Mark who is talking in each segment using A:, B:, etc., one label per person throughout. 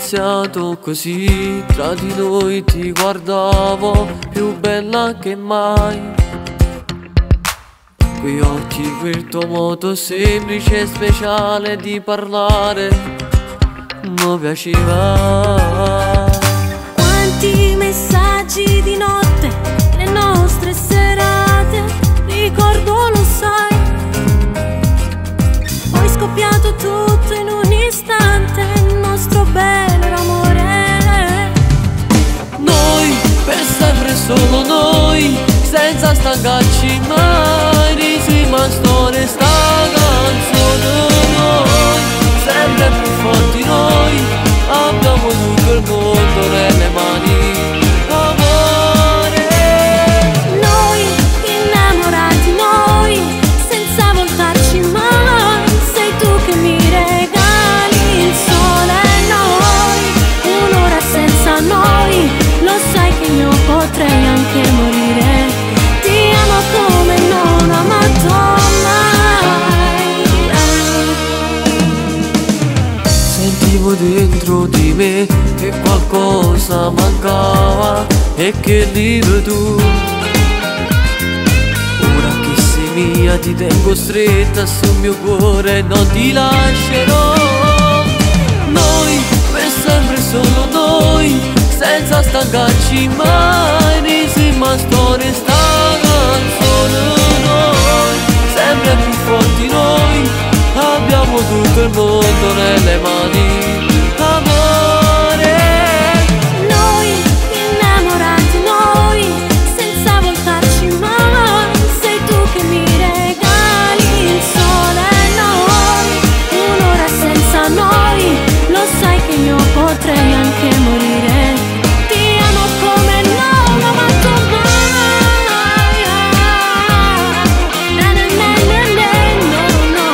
A: iniziato così, tra di noi ti guardavo più bella che mai. Quei occhi, quel tuo modo semplice e speciale di parlare mi piaceva.
B: Quanti messaggi di notte, le nostre serate, ricordo lo sai. Poi scoppiato tutto in un istante, il nostro bello amore.
A: Noi, per sempre solo noi, senza stancarci mai, risiamo a storia sta canzone. Noi, sempre più forti noi, abbiamo tutto il mondo nelle mani. Amore,
B: Noi, innamorati noi, senza voltarci mai. Sei tu che mi regali il sole. Noi, un'ora senza noi, lo sai che io potrei anche morire. Ti amo come non ho amato mai.
A: sentivo dentro di me che qualcosa mancava e che vivi tu. Ora che sei mia ti tengo stretta sul mio cuore e non ti lascerò. Noi, per sempre solo noi, senza stancarci mai, risiamo a storia sta canzone. Noi, sempre più forti noi, abbiamo tutto il mondo nelle mani. Amore,
B: Noi, innamorati noi, senza voltarci mai. Sei tu che mi regali il sole. Noi, un'ora senza noi, lo sai che io potrei anche morire. Ti amo come non ho amato mai. Na, na, na, na, na, no, no.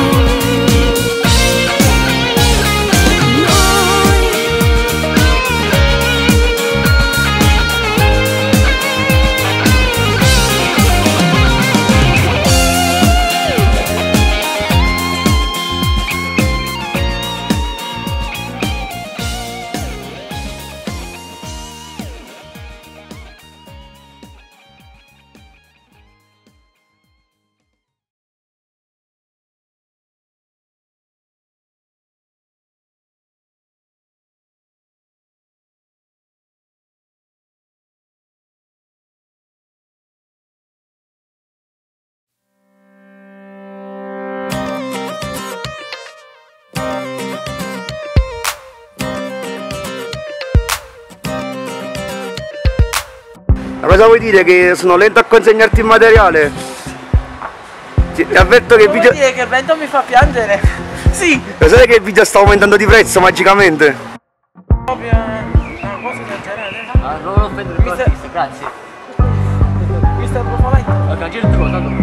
C: Ma cosa vuoi dire? Che sono lento a consegnarti il materiale? Ti avverto che il video...
D: Vuoi dire che il vento mi fa piangere? Sì!
C: Lo sai che il video sta aumentando di prezzo magicamente?
D: Proprio una cosa esagerata.
A: ah, non offendere il artista, grazie.
D: Questo è un po' lento.
A: Ok, gira il tuo, tanto non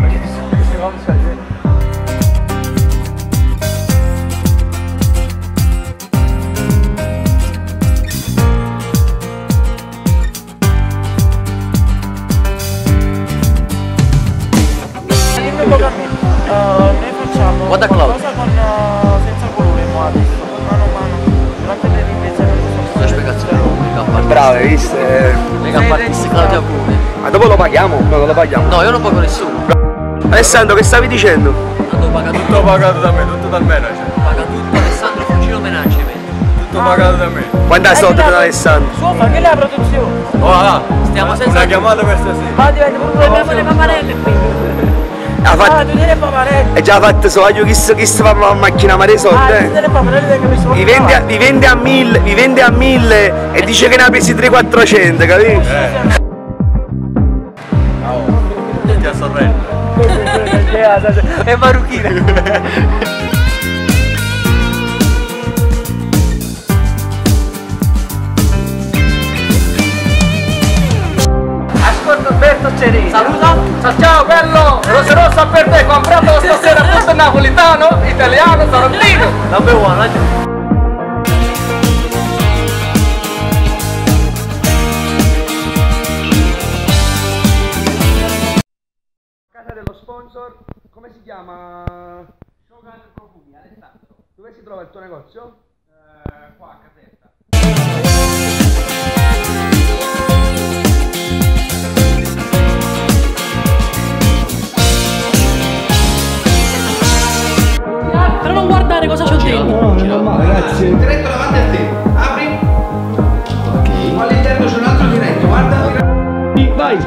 D: Dimmi un po' a me. Noi facciamo
A: Guarda
D: qualcosa con senza colore mo adesso, con mano a mano. Durante le riprese
A: la spiegazione.
C: Bravo, hai visto?
A: Mega artista Claudia Cune.
C: Ma dopo lo paghiamo? No, non lo paghiamo.
A: No, io non pago nessuno.
C: Alessandro, che stavi dicendo?
A: Tanto paga tutto.
E: Tutto pagato da me, tutto dal manager.
A: Paga tutto Alessandro Fucino Menaceme.
E: Tutto pagato da me.
C: Quanta soldi per Alessandro?
D: Su, fa che la produzione.
E: Oh, là,
A: Stiamo senza
E: una chiamata per stasera.
D: Ma diventa proprio le paparelle qui.
C: Ha fatto...
D: Ah, tu delle paparelle.
C: Hai già fatto soldi, chi si fa la macchina ma dei soldi,
D: Ah, tu delle paparelle che mi sono.
C: Vi vende a 1000 e dice che ne ha presi 300-400, capito?
E: Ti a sorprendere.
D: È marocchina. Alberto Cerini.
A: Saluta.
D: Ciao bello, Rose Rossa per te, comprato stasera tutto napolitano, italiano, sorrentino.
A: Number one, right?
C: Casa dello sponsor, come si chiama?
D: Shogun Profumi, Alessandro.
C: Dove si trova il tuo negozio?
D: Qua a Caserta.
F: un diretto davanti a te. Apri. Ok. All'interno c'è un altro diretto, guarda. Vai.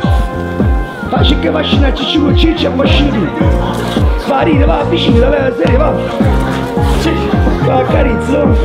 F: Facci che vaccina cicciu ciccia vaccini. Sparire, va vicino, dalla serie, va. Va, carizzo.